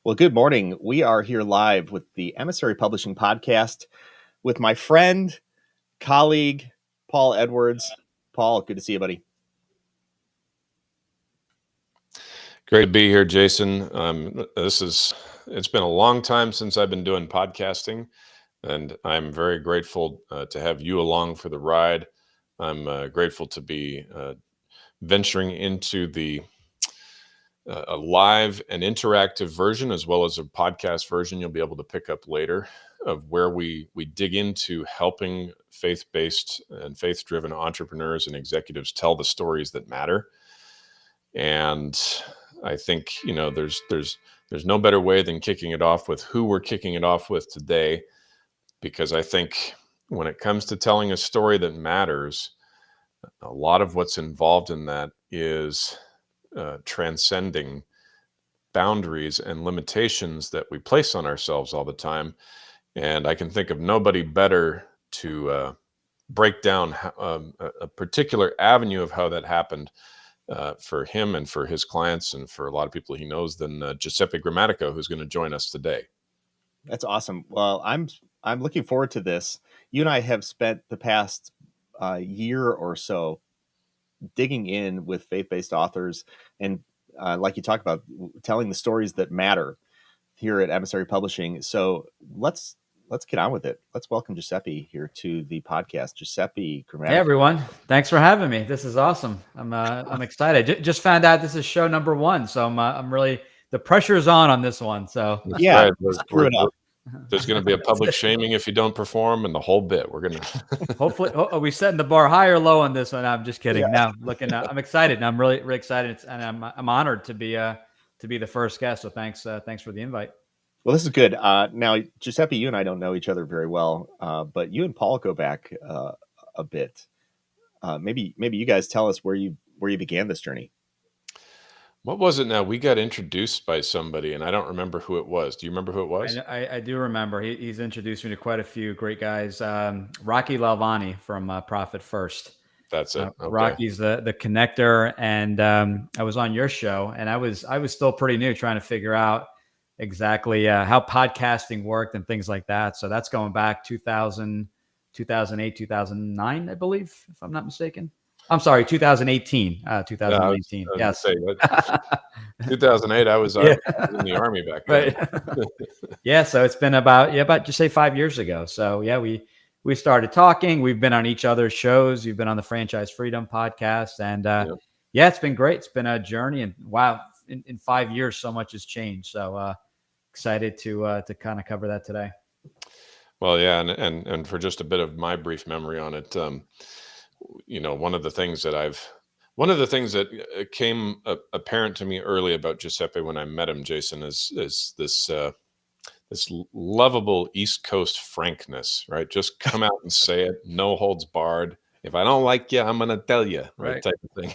Well, good morning. We are here live with the Emissary Publishing Podcast with my friend, colleague, Paul Edwards. Paul, good to see you, buddy. Great to be here, Jason. It's been a long time since I've been doing podcasting, and I'm very grateful to have you along for the ride. I'm grateful to be venturing into a live and interactive version, as well as a podcast version you'll be able to pick up later, of where we dig into helping faith-based and faith-driven entrepreneurs and executives tell the stories that matter. And I think, there's no better way than kicking it off with who we're kicking it off with today, because I think when it comes to telling a story that matters, a lot of what's involved in that is transcending boundaries and limitations that we place on ourselves all the time. And I can think of nobody better to break down a particular avenue of how that happened for him and for his clients and for a lot of people he knows than Giuseppe Grammatico, who's going to join us today. That's awesome. Well, I'm looking forward to this. You and I have spent the past year or so digging in with faith-based authors and like you talked about, telling the stories that matter here at Emissary Publishing. So let's get on with it. Let's welcome Giuseppe here to the podcast. Giuseppe Grammatico. Hey everyone, thanks for having me. This is awesome. I'm excited. Just found out this is show number 1, so I'm really, the pressure's on this one. So yeah, screw it up. There's going to be a public shaming if you don't perform, and the whole bit. We're going to hopefully. Are we setting the bar high or low on this one? I'm just kidding. Yeah. Now I'm excited. And I'm really excited, and I'm honored to be the first guest. So thanks for the invite. Well, this is good. Now, Giuseppe, you and I don't know each other very well, but you and Paul go back a bit. Maybe you guys tell us where you began this journey. What was it now? We got introduced by somebody, and I don't remember who it was. Do you remember who it was? I do remember. He's introduced me to quite a few great guys. Rocky Lalvani from Profit First. That's it. Okay. Rocky's the connector, and I was on your show, and I was still pretty new, trying to figure out exactly how podcasting worked and things like that. So that's going back 2000, 2008, 2009, I believe, if I'm not mistaken. I'm sorry, 2018. 2018. Yes. 2008. I was in the Army back then. Right. Yeah. So it's been about just say 5 years ago. So yeah, we started talking. We've been on each other's shows. You've been on the Franchise Freedom podcast, and it's been great. It's been a journey, and wow, in 5 years, so much has changed. So excited to kind of cover that today. Well, yeah, and for just a bit of my brief memory on it. One of the things that came apparent to me early about Giuseppe when I met him, Jason, is this lovable East Coast frankness, right? Just come out and say it, no holds barred. If I don't like you, I'm going to tell you, right? Type of thing.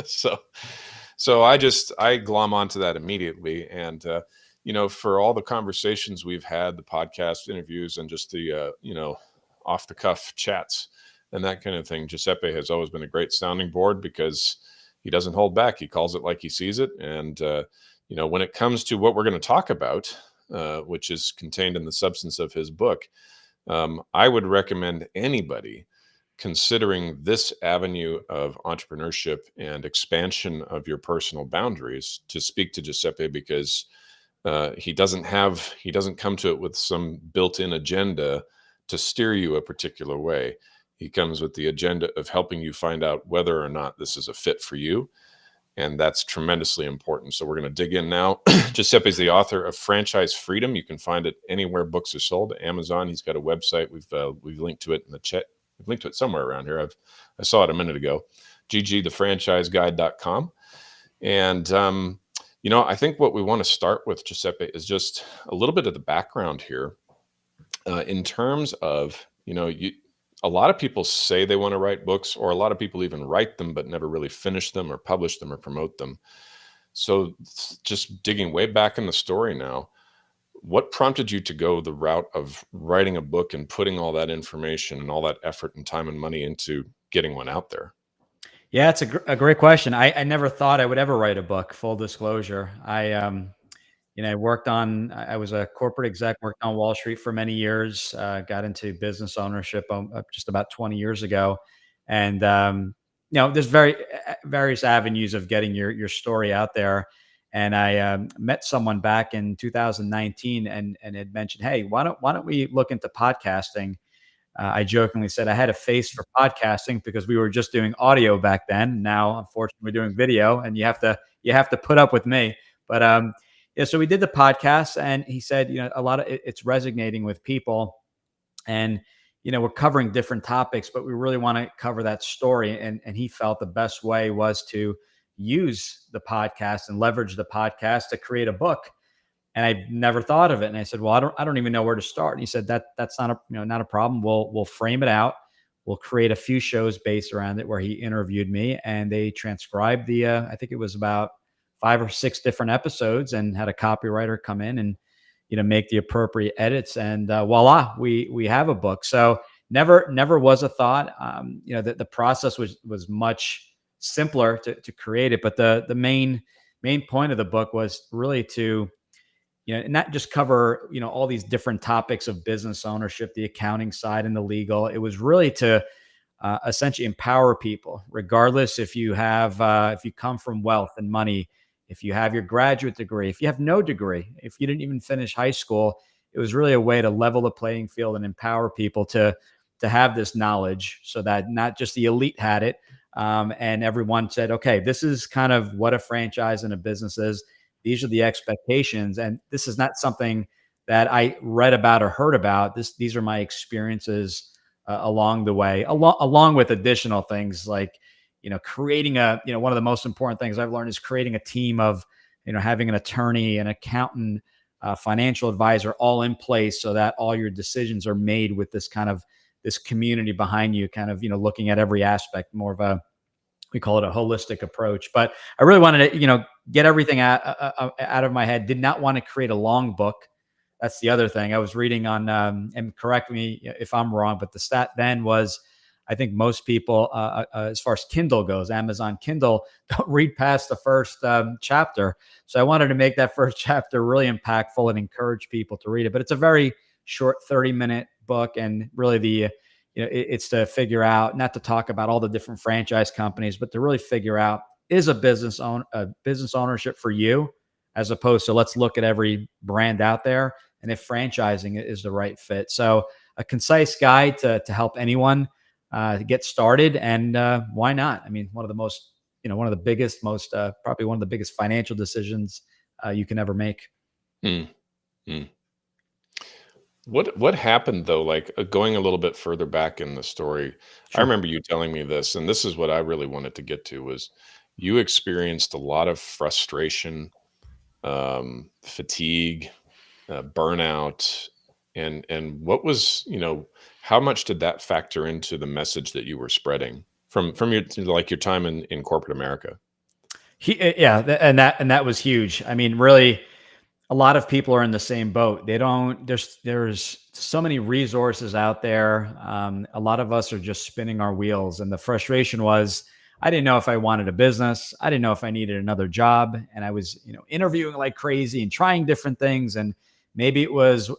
So I glom onto that immediately. And, for all the conversations we've had, the podcast interviews, and just the, off the cuff chats and that kind of thing, Giuseppe has always been a great sounding board because he doesn't hold back. He calls it like he sees it. And, when it comes to what we're going to talk about, which is contained in the substance of his book, I would recommend anybody considering this avenue of entrepreneurship and expansion of your personal boundaries to speak to Giuseppe, because he doesn't come to it with some built-in agenda to steer you a particular way. He comes with the agenda of helping you find out whether or not this is a fit for you. And that's tremendously important. So we're going to dig in now. Giuseppe is the author of Franchise Freedom. You can find it anywhere books are sold. Amazon. He's got a website. We've linked to it in the chat. We've linked to it somewhere around here. I saw it a minute ago. ggthefranchiseguide.com. And I think what we want to start with, Giuseppe, is just a little bit of the background here, in terms of a lot of people say they want to write books, or a lot of people even write them but never really finish them or publish them or promote them. So just digging way back in the story now, what prompted you to go the route of writing a book and putting all that information and all that effort and time and money into getting one out there? Yeah, it's a great question. I never thought I would ever write a book, full disclosure. I was a corporate exec, worked on Wall Street for many years, got into business ownership just about 20 years ago. And, there's various avenues of getting your story out there. And I met someone back in 2019 and had mentioned, hey, why don't we look into podcasting? I jokingly said I had a face for podcasting because we were just doing audio back then. Now, unfortunately, we're doing video, and you have to put up with me. But yeah, so we did the podcast, and he said, a lot of it's resonating with people, and we're covering different topics, but we really want to cover that story. And he felt the best way was to use the podcast and leverage the podcast to create a book. And I never thought of it. And I said, well, I don't even know where to start. And he said that's not a problem. We'll frame it out. We'll create a few shows based around it where he interviewed me, and they transcribed I think it was about 5 or 6 different episodes, and had a copywriter come in and, make the appropriate edits. And voila, we have a book. So never was a thought, that the process was much simpler to create it. But the main point of the book was really to, not just cover, all these different topics of business ownership, the accounting side and the legal. It was really to essentially empower people, regardless if you come from wealth and money, if you have your graduate degree, if you have no degree, if you didn't even finish high school. It was really a way to level the playing field and empower people to have this knowledge, so that not just the elite had it, and everyone said, okay, this is kind of what a franchise and a business is. These are the expectations. And this is not something that I read about or heard about. These are my experiences along the way, along with additional things like, creating one of the most important things I've learned is creating a team of, having an attorney, an accountant, financial advisor, all in place, so that all your decisions are made with this community behind you, kind of, looking at every aspect, more of we call it a holistic approach. But I really wanted to, get everything out of my head. Did not want to create a long book. That's the other thing. I was reading on, and correct me if I'm wrong, but the stat then was, I think most people, as far as Kindle goes, Amazon Kindle, don't read past the first chapter. So I wanted to make that first chapter really impactful and encourage people to read it. But it's a very short 30-minute book, and really it's to figure out, not to talk about all the different franchise companies, but to really figure out, is a business ownership for you, as opposed to let's look at every brand out there, and if franchising is the right fit. So a concise guide to help anyone get started. And why not? I mean, one of the biggest, probably one of the biggest financial decisions you can ever make. Mm. What happened though? Like going a little bit further back in the story, I Sure. remember you telling me this, and this is what I really wanted to get to, was you experienced a lot of frustration, fatigue, burnout, and what was, how much did that factor into the message that you were spreading from your time in corporate America? And that was huge. I mean, really, a lot of people are in the same boat. There's so many resources out there. A lot of us are just spinning our wheels. And the frustration was, I didn't know if I wanted a business. I didn't know if I needed another job. And I was, interviewing like crazy and trying different things. And maybe it was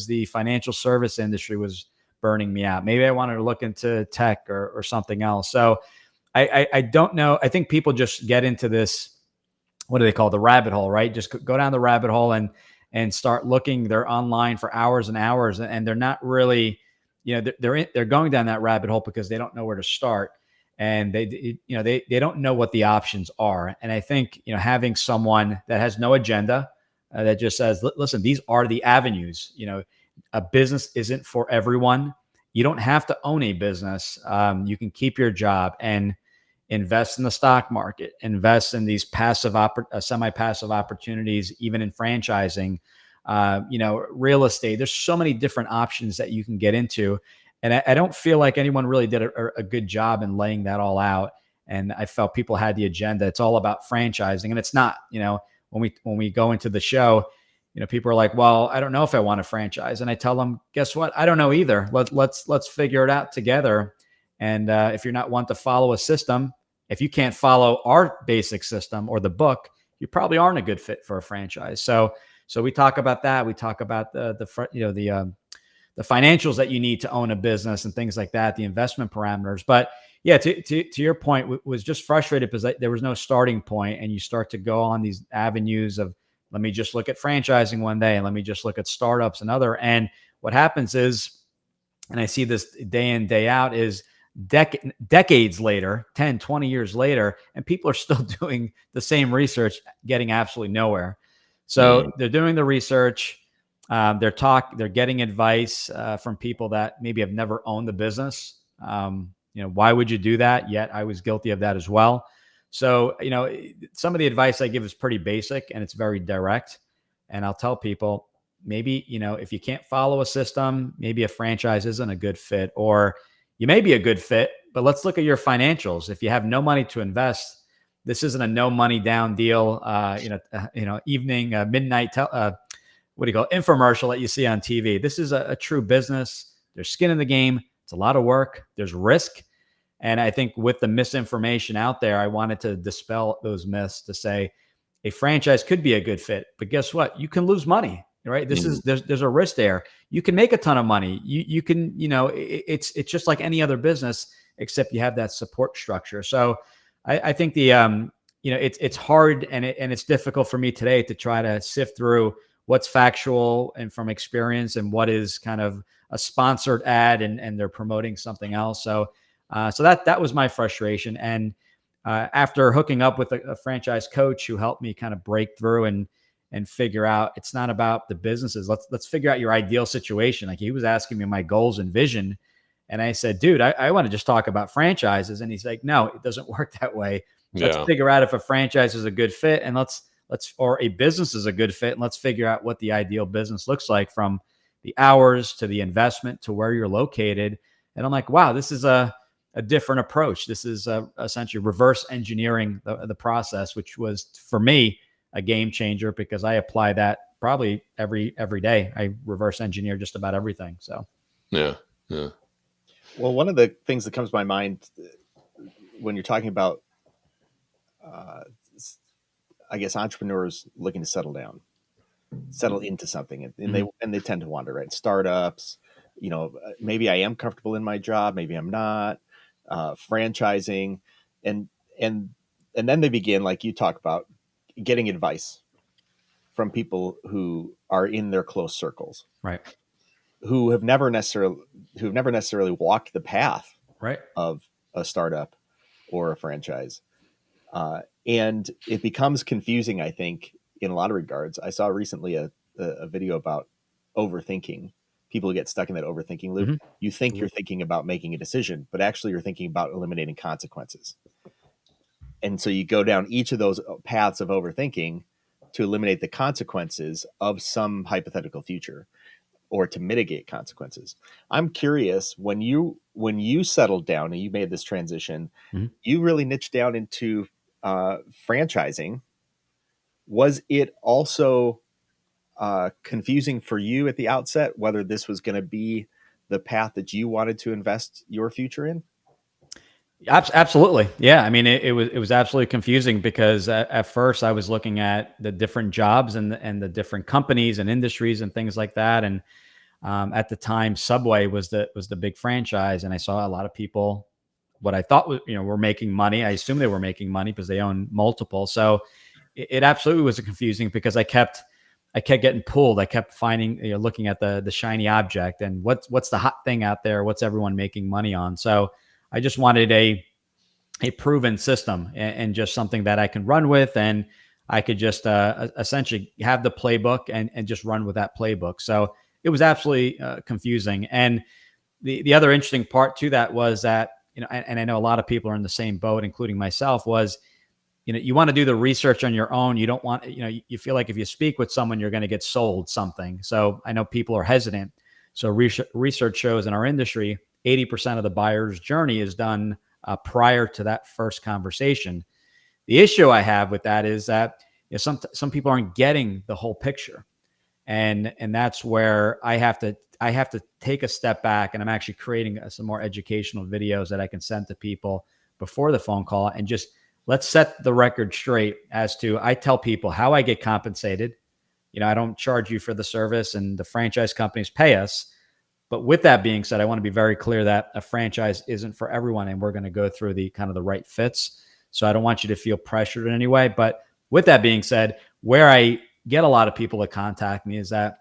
the financial service industry was burning me out. Maybe I wanted to look into tech or something else. So I don't know. I think people just get into this, what do they call the rabbit hole, right? Just go down the rabbit hole and start looking. They're online for hours and hours, and they're not really, they're going down that rabbit hole because they don't know where to start, and they don't know what the options are. And I think, having someone that has no agenda, that just says, listen, these are the avenues. A business isn't for everyone. You don't have to own a business. You can keep your job and invest in the stock market, invest in these semi-passive opportunities, even in franchising, real estate. There's so many different options that you can get into. And I don't feel like anyone really did a good job in laying that all out. And I felt people had the agenda. It's all about franchising. And it's not, when we go into the show, people are like, well, I don't know if I want to franchise. And I tell them, guess what? I don't know either. Let's figure it out together. And if you're not one to follow a system, if you can't follow our basic system or the book, you probably aren't a good fit for a franchise. So we talk about that. We talk about the financials that you need to own a business and things like that, the investment parameters. But yeah, to your point, was just frustrated because there was no starting point, and you start to go on these avenues of, let me just look at franchising one day, and let me just look at startups another. And what happens is, and I see this day in, day out, is decades later, 10, 20 years later, and people are still doing the same research, getting absolutely nowhere. So they're doing the research. They're getting advice from people that maybe have never owned the business. Why would you do that? Yet I was guilty of that as well. So, some of the advice I give is pretty basic and it's very direct. And I'll tell people, maybe, if you can't follow a system, maybe a franchise isn't a good fit, or you may be a good fit, but let's look at your financials. If you have no money to invest, this isn't a no money down deal, evening, midnight, infomercial that you see on TV. This is a true business. There's skin in the game. It's a lot of work. There's risk. And I think with the misinformation out there, I wanted to dispel those myths to say a franchise could be a good fit, but guess what? You can lose money, right? There's a risk there. You can make a ton of money. You can, it's just like any other business, except you have that support structure. So I think it's hard and it's difficult for me today to try to sift through what's factual and from experience and what is kind of a sponsored ad and they're promoting something else. So that was my frustration. And after hooking up with a franchise coach who helped me kind of break through and figure out, it's not about the businesses. Let's figure out your ideal situation. Like, he was asking me my goals and vision. And I said, dude, I want to just talk about franchises. And he's like, no, it doesn't work that way. Let's figure out if a franchise is a good fit, and or a business is a good fit. And let's figure out what the ideal business looks like, from the hours to the investment to where you're located. And I'm like, wow, this is a different approach. This is essentially reverse engineering the process, which was for me a game changer, because I apply that probably every day. I reverse engineer just about everything. So yeah. Well, one of the things that comes to my mind when you're talking about, I guess, entrepreneurs looking to settle into something, and they tend to wander, right? Startups, maybe I am comfortable in my job, maybe I'm not. Franchising, and then they begin, like you talk about, getting advice from people who are in their close circles, right? Who have never necessarily walked the path, right, of a startup or a franchise, and it becomes confusing, I think, in a lot of regards. I saw recently a video about overthinking. People get stuck in that overthinking loop. Mm-hmm. You think you're thinking about making a decision, but actually you're thinking about eliminating consequences. And so you go down each of those paths of overthinking to eliminate the consequences of some hypothetical future, or to mitigate consequences. I'm curious, when you settled down and you made this transition, you really niched down into franchising. Was it also confusing for you at the outset whether this was going to be the path that you wanted to invest your future in? Absolutely. Yeah. I mean, it was absolutely confusing, because at first I was looking at the different jobs and the different companies and industries and things like that. And at the time, Subway was the big franchise, and I saw a lot of people, what I thought was, were making money. I assumed they were making money because they own multiple. So it absolutely was confusing, because I kept getting pulled. I kept finding, looking at the shiny object and what's the hot thing out there? What's everyone making money on? So I just wanted a proven system and just something that I can run with, and I could just essentially have the playbook and just run with that playbook. So it was absolutely confusing. And the other interesting part to that was that, and I know a lot of people are in the same boat, including myself, was, you want to do the research on your own. You don't want, you feel like if you speak with someone, you're going to get sold something. So I know people are hesitant. So research shows in our industry, 80% of the buyer's journey is done prior to that first conversation. The issue I have with that is that some people aren't getting the whole picture, and that's where I have to take a step back, and I'm actually creating some more educational videos that I can send to people before the phone call, and just let's set the record straight as to, I tell people how I get compensated. I don't charge you for the service, and the franchise companies pay us. But with that being said, I want to be very clear that a franchise isn't for everyone, and we're going to go through the kind of the right fits. So I don't want you to feel pressured in any way. But with that being said, where I get a lot of people to contact me is that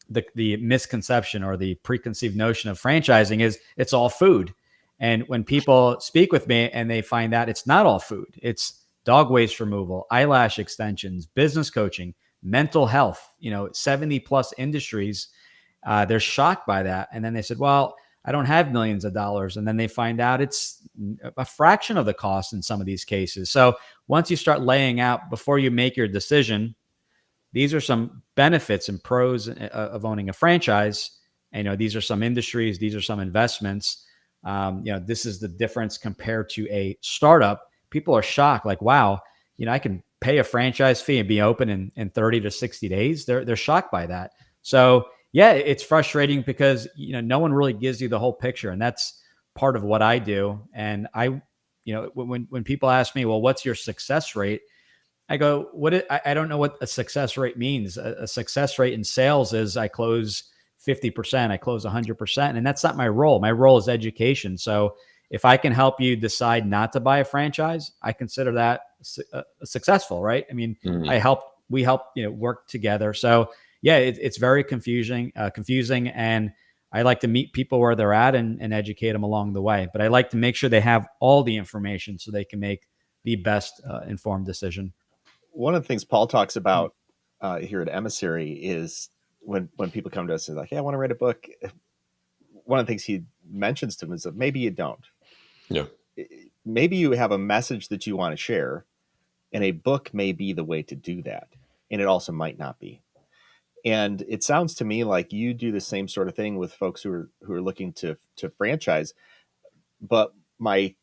the misconception or the preconceived notion of franchising is it's all food. And when people speak with me and they find out it's not all food, it's dog waste removal, eyelash extensions, business coaching, mental health, 70 plus industries, they're shocked by that. And then they said, well, I don't have millions of dollars. And then they find out it's a fraction of the cost in some of these cases. So once you start laying out, before you make your decision, these are some benefits and pros of owning a franchise. And, these are some industries, these are some investments. This is the difference compared to a startup. People are shocked, like, wow, I can pay a franchise fee and be open in 30 to 60 days. They're shocked by that. So yeah, it's frustrating because, no one really gives you the whole picture. And that's part of what I do. And when people ask me, well, what's your success rate? I go, I don't know what a success rate means. A success rate in sales is I close 50%, I close 100%. And that's not my role. My role is education. So if I can help you decide not to buy a franchise, I consider that successful, right? I mean, we help, work together. So yeah, it's very confusing. And I like to meet people where they're at and educate them along the way. But I like to make sure they have all the information so they can make the best informed decision. One of the things Paul talks about here at Emissary is when people come to us and like, hey, I want to write a book. One of the things he mentions to them is that maybe you don't. Yeah. Maybe you have a message that you want to share, and a book may be the way to do that. And it also might not be. And it sounds to me like you do the same sort of thing with folks who are looking to franchise. But my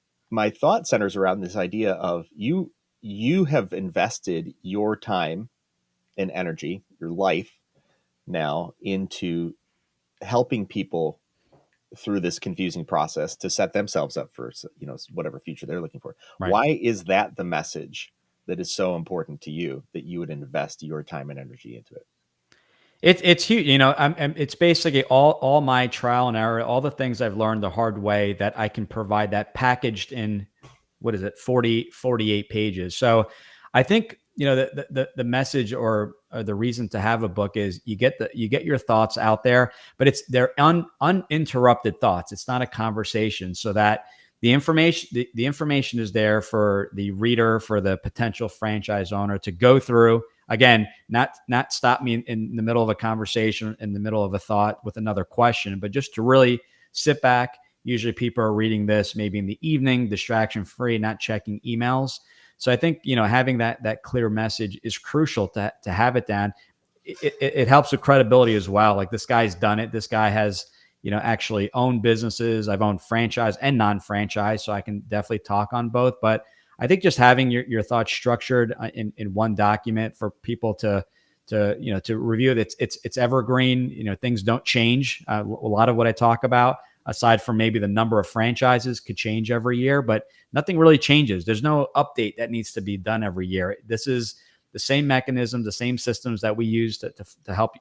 thought centers around this idea of you have invested your time and energy, your life now, into helping people through this confusing process to set themselves up for, whatever future they're looking for. Right. Why is that the message that is so important to you that you would invest your time and energy into it? It's huge. It's basically all my trial and error, all the things I've learned the hard way that I can provide that packaged in, 48 pages. So I think, the message or the reason to have a book is you get your thoughts out there, but they're uninterrupted thoughts. It's not a conversation, so that the information is there for the reader, for the potential franchise owner to go through. Again, not stop me in the middle of a conversation, in the middle of a thought with another question, but just to really sit back. Usually people are reading this maybe in the evening, distraction free, not checking emails. So I think, having that clear message is crucial to have it down. It helps with credibility as well. Like, this guy's done it. This guy has, actually owned businesses. I've owned franchise and non-franchise, so I can definitely talk on both. But I think just having your thoughts structured in one document for people to review it, it's evergreen. Things don't change. A lot of what I talk about, aside from maybe the number of franchises, could change every year, but nothing really changes. There's no update that needs to be done every year. This is the same mechanism, the same systems that we use to help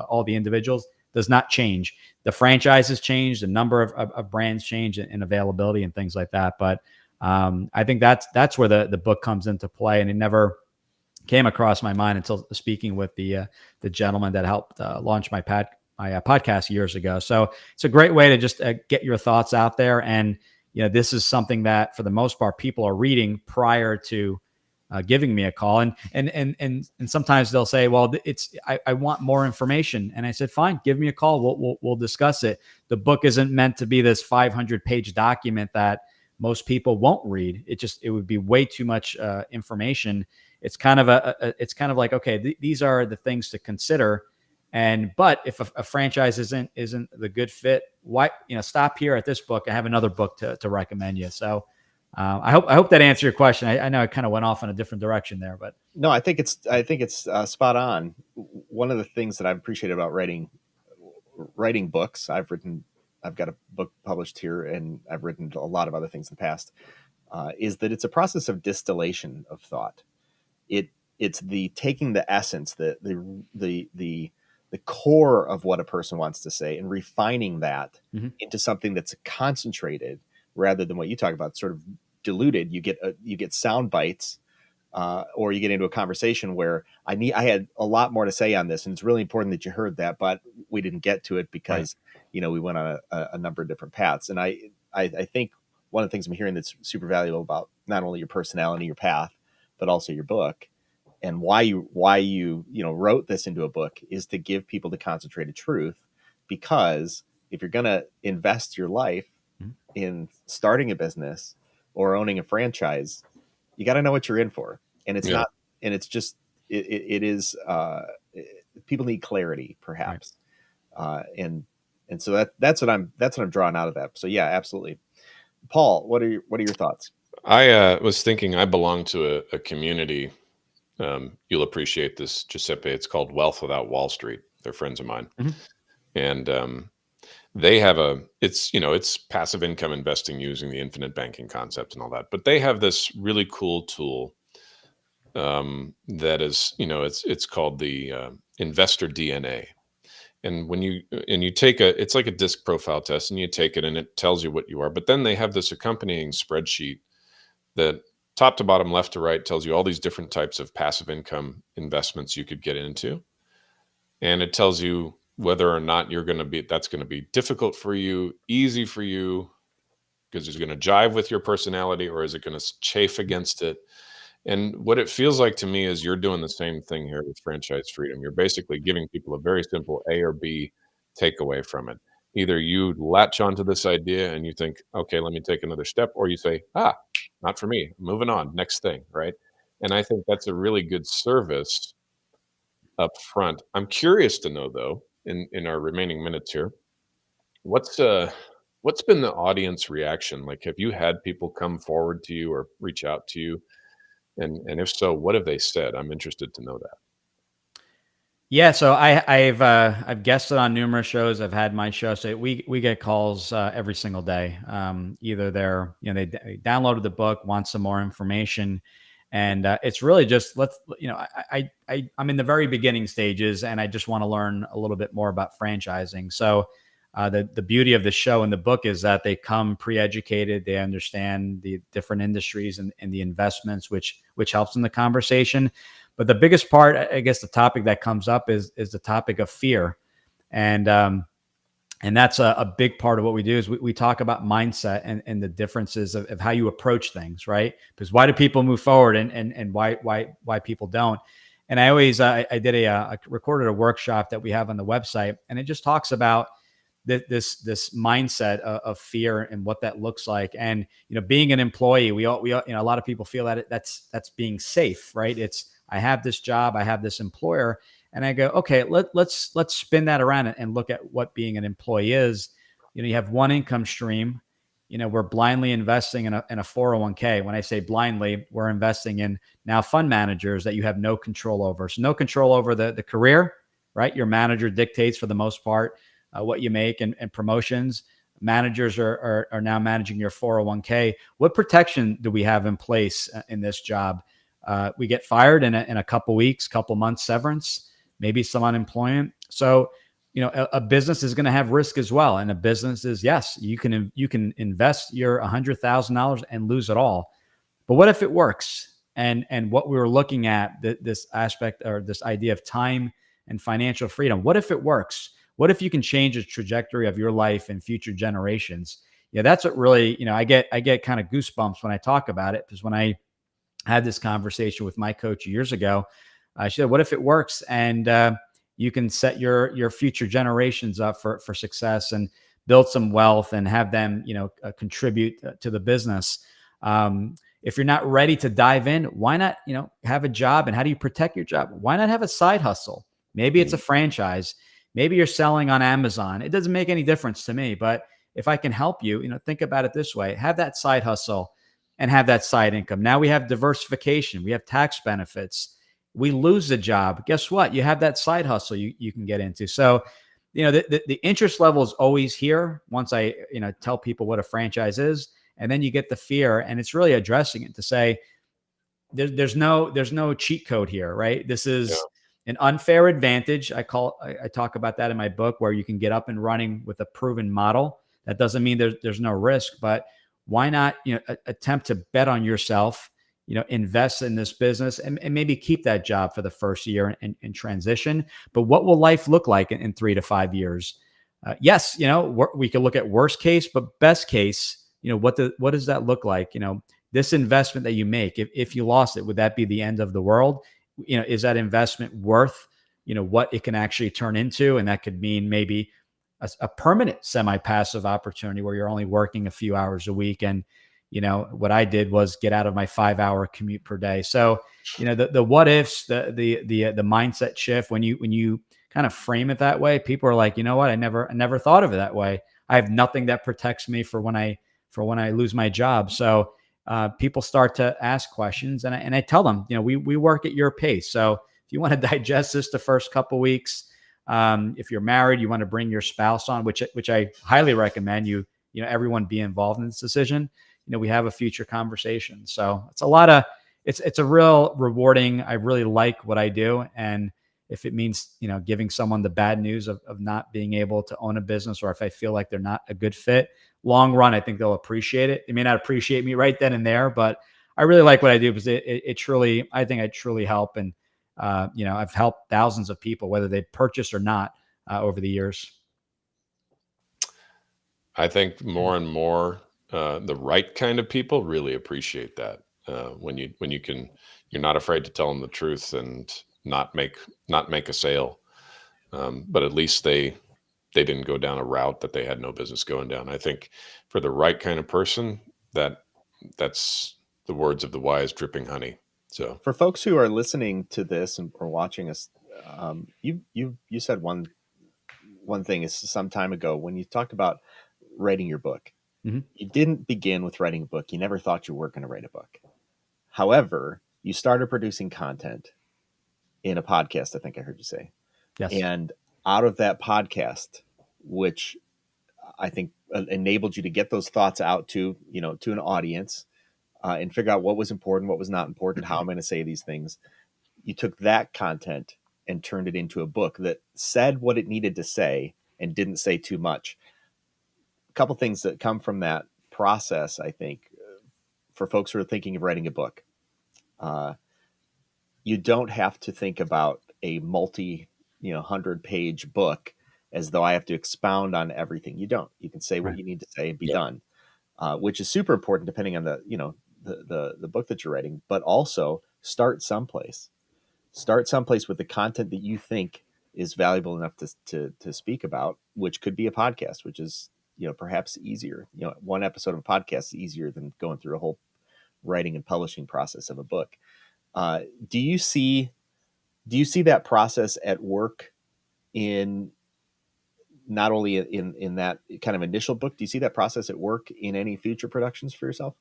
all the individuals does not change. The franchises change, the number of brands change, and availability and things like that. But I think that's where the book comes into play, and it never came across my mind until speaking with the gentleman that helped launch my podcast years ago. So it's a great way to just get your thoughts out there. And, this is something that for the most part, people are reading prior to giving me a call. And sometimes they'll say, well, I want more information. And I said, fine, give me a call. We'll discuss it. The book isn't meant to be this 500-page document that most people won't read. It would be way too much information. It's kind of like, okay, these are the things to consider. But if a franchise isn't the good fit, why, stop here at this book. I have another book to recommend you. So I hope that answered your question. I know I kind of went off in a different direction there, but no, I think it's spot on. One of the things that I've appreciated about writing books, I've got a book published here, and I've written a lot of other things in the past. is that it's a process of distillation of thought. It's the taking the essence, the core of what a person wants to say, and refining that into something that's concentrated rather than what you talk about, sort of diluted. You get sound bites, or you get into a conversation where I had a lot more to say on this, and it's really important that you heard that, but we didn't get to it because we went on a number of different paths. And I think one of the things I'm hearing that's super valuable about not only your personality, your path, but also your book, and why you wrote this into a book, is to give people the concentrated truth. Because if you're going to invest your life in starting a business or owning a franchise, you got to know what you're in for. And it's not, and it's just, it is, people need clarity, perhaps. And so that's what I'm drawing out of that. So yeah, absolutely. Paul, what are your thoughts? I was thinking, I belong to a community. You'll appreciate this, Giuseppe. It's called Wealth Without Wall Street. They're friends of mine. And they have it's passive income investing using the infinite banking concept and all that. But they have this really cool tool that is, it's called the Investor DNA. And when you take it's like a disc profile test, and you take it and it tells you what you are. But then they have this accompanying spreadsheet that top to bottom, left to right, tells you all these different types of passive income investments you could get into. And it tells you whether or not that's going to be difficult for you, easy for you, because it's going to jive with your personality, or is it going to chafe against it? And what it feels like to me is you're doing the same thing here with Franchise Freedom. You're basically giving people a very simple A or B takeaway from it. Either you latch onto this idea and you think, okay, let me take another step, or you say, not for me, moving on, next thing, right? And I think that's a really good service up front. I'm curious to know, though, in our remaining minutes here, what's been the audience reaction? Like, have you had people come forward to you or reach out to you? And if so, what have they said? I'm interested to know that. Yeah, so I've guested on numerous shows. I've had my show. So we get calls every single day. Either they downloaded the book, want some more information, and it's really just I'm in the very beginning stages, and I just want to learn a little bit more about franchising. So the beauty of the show and the book is that they come pre-educated. They understand the different industries and the investments, which helps in the conversation. But the biggest part, I guess, the topic that comes up is the topic of fear, and that's a big part of what we do. Is we talk about mindset and the differences of how you approach things, right? Because why do people move forward and why people don't? And I always I recorded a workshop that we have on the website, and it just talks about this mindset of fear and what that looks like. And being an employee, we all a lot of people feel that that's being safe, right? It's, I have this job, I have this employer, and I go, okay, let's spin that around and look at what being an employee is. You have one income stream. We're blindly investing in a 401k. When I say blindly, we're investing in now fund managers that you have no control over. So no control over the career, right? Your manager dictates for the most part what you make and promotions. Managers are now managing your 401k. What protection do we have in place in this job? We get fired in a couple weeks, couple months severance, maybe some unemployment. So, a business is going to have risk as well. And a business is, yes, you can invest your $100,000 and lose it all. But what if it works? And what we were looking at, this aspect or this idea of time and financial freedom. What if it works? What if you can change the trajectory of your life and future generations? Yeah, that's what really, I get kind of goosebumps when I talk about it, because when I had this conversation with my coach years ago, she said, what if it works and you can set your future generations up for success and build some wealth and have them, contribute to the business. If you're not ready to dive in, why not, have a job? And how do you protect your job? Why not have a side hustle? Maybe it's a franchise. Maybe you're selling on Amazon. It doesn't make any difference to me, but if I can help you, think about it this way: have that side hustle and have that side income. Now we have diversification. We have tax benefits. We lose the job. Guess what? You have that side hustle you can get into. So, the interest level is always here once I, tell people what a franchise is. And then you get the fear, and it's really addressing it to say, there's no cheat code here, right? This is an unfair advantage. I talk about that in my book, where you can get up and running with a proven model. That doesn't mean there's no risk, but why not, attempt to bet on yourself, invest in this business, and maybe keep that job for the first year and transition. But what will life look like in 3 to 5 years? Yes, we could look at worst case, but best case, what does that look like? This investment that you make, if you lost it, would that be the end of the world? Is that investment worth, what it can actually turn into? And that could mean maybe a permanent semi-passive opportunity where you're only working a few hours a week. And, what I did was get out of my 5-hour commute per day. So, the what ifs, the mindset shift, when you kind of frame it that way, people are like, you know what? I never thought of it that way. I have nothing that protects me for when I lose my job. So, people start to ask questions, and I tell them, we work at your pace. So if you want to digest this the first couple of weeks, if you're married, you want to bring your spouse on, which I highly recommend everyone be involved in this decision. We have a future conversation. So it's a real rewarding. I really like what I do. And if it means, giving someone the bad news of not being able to own a business, or if I feel like they're not a good fit, long run, I think they'll appreciate it. They may not appreciate me right then and there, but I really like what I do, because I think I truly help. And, I've helped thousands of people, whether they purchase or not, over the years. I think more and more, the right kind of people really appreciate that. When you're not afraid to tell them the truth and not make a sale. But at least they didn't go down a route that they had no business going down. I think for the right kind of person, that's the words of the wise, dripping honey. So for folks who are listening to this or watching us, you said one thing is some time ago when you talked about writing your book. Mm-hmm. You didn't begin with writing a book. You never thought you were going to write a book. However, you started producing content in a podcast, I think I heard you say. Yes. And out of that podcast, which I think enabled you to get those thoughts out to an audience, and figure out what was important, what was not important, how I'm going to say these things. You took that content and turned it into a book that said what it needed to say and didn't say too much. A couple things that come from that process, I think, for folks who are thinking of writing a book. You don't have to think about a 100-page book as though I have to expound on everything. You don't. You can say what you need to say and be done, which is super important depending on the book that you're writing. But also start someplace. Start someplace with the content that you think is valuable enough to speak about, which could be a podcast, which is perhaps easier. One episode of a podcast is easier than going through a whole writing and publishing process of a book. Do you see that process at work in not only in that kind of initial book? Do you see that process at work in any future productions for yourself?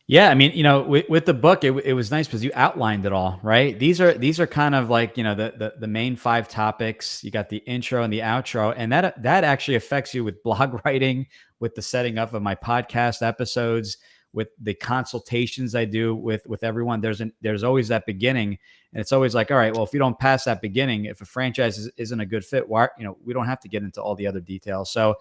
Yeah, I mean, with the book, it was nice because you outlined it all, right? These are kind of like, the main 5 topics. You got the intro and the outro, and that actually affects you with blog writing, with the setting up of my podcast episodes, with the consultations I do with everyone. There's always that beginning, and it's always like, all right, well, if you don't pass that beginning, if a franchise isn't a good fit, why, we don't have to get into all the other details. So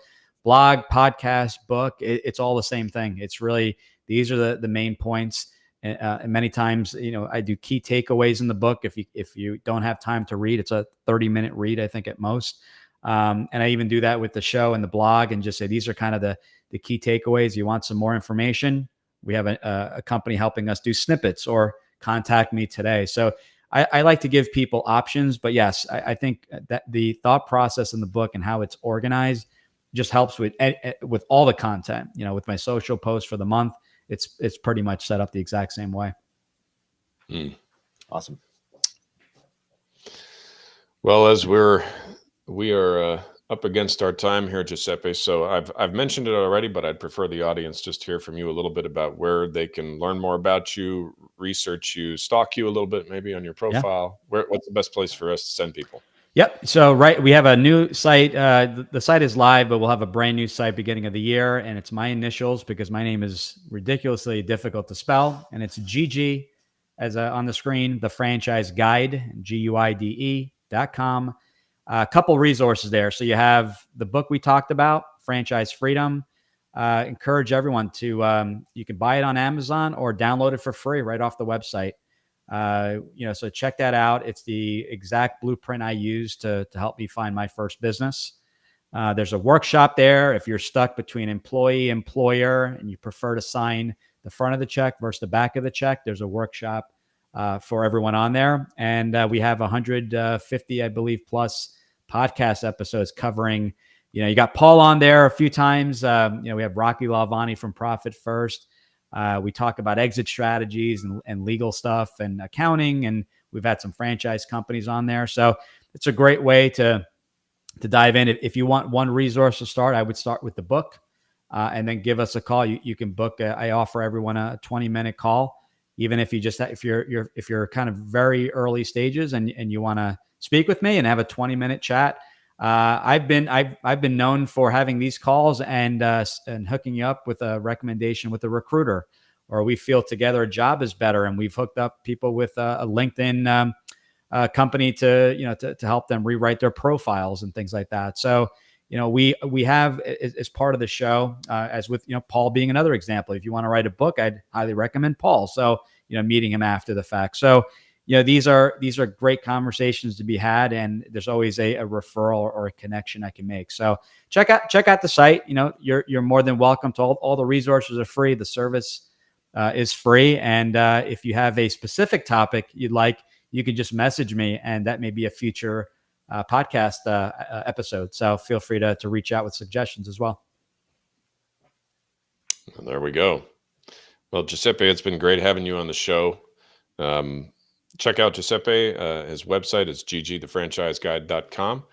blog, podcast, book, it's all the same thing. It's really, these are the main points. And many times, I do key takeaways in the book. If you don't have time to read, it's a 30-minute read, I think, at most. And I even do that with the show and the blog, and just say, these are kind of the key takeaways. You want some more information? We have a company helping us do snippets, or contact me today. So I like to give people options, but yes, I think that the thought process in the book and how it's organized just helps with all the content. With my social posts for the month, it's pretty much set up the exact same way. Awesome. Well, as we are up against our time here, Giuseppe. So I've mentioned it already, but I'd prefer the audience just hear from you a little bit about where they can learn more about you, research you, stalk you a little bit, maybe on your profile. What's the best place for us to send people? Yep. So we have a new site. The site is live, but we'll have a brand new site beginning of the year, and it's my initials because my name is ridiculously difficult to spell, and it's GG as on the screen. The Franchise Guide, GUIDE.com. A couple resources there. So you have the book we talked about, Franchise Freedom. Encourage everyone to you can buy it on Amazon or download it for free right off the website. So check that out. It's the exact blueprint I used to help me find my first business. There's a workshop there. If you're stuck between employee, employer, and you prefer to sign the front of the check versus the back of the check, there's a workshop for everyone on there. And we have 150, I believe, plus podcast episodes covering, you got Paul on there a few times. We have Rocky Lalvani from Profit First. We talk about exit strategies and legal stuff and accounting, and we've had some franchise companies on there. So it's a great way to dive in. If you want one resource to start, I would start with the book, and then give us a call. You can book. I offer everyone a 20-minute call, even if you're kind of very early stages and you want to speak with me and have a 20-minute chat. I've been known for having these calls and hooking you up with a recommendation with a recruiter, or we feel together a job is better, and we've hooked up people with a LinkedIn company to help them rewrite their profiles and things like that. So we have, as part of the show, as with Paul being another example. If you want to write a book, I'd highly recommend Paul. So meeting him after the fact. So these are great conversations to be had, and there's always a referral or a connection I can make. So check out the site. You're more than welcome to all the resources are free. The service is free, and if you have a specific topic you'd like, you can just message me, and that may be a future podcast episode. So feel free to reach out with suggestions as well. Well, there we go. Well, Giuseppe, it's been great having you on the show. Check out Giuseppe. His website is ggthefranchiseguide.com.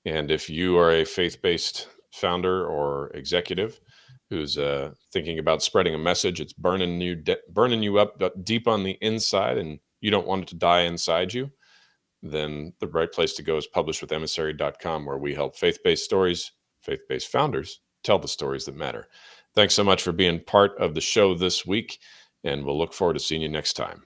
And if you are a faith-based founder or executive who's thinking about spreading a message, it's burning you up deep on the inside, and you don't want it to die inside you, then the right place to go is publishwithemissary.com, where we help faith-based founders tell the stories that matter. Thanks so much for being part of the show this week, and we'll look forward to seeing you next time.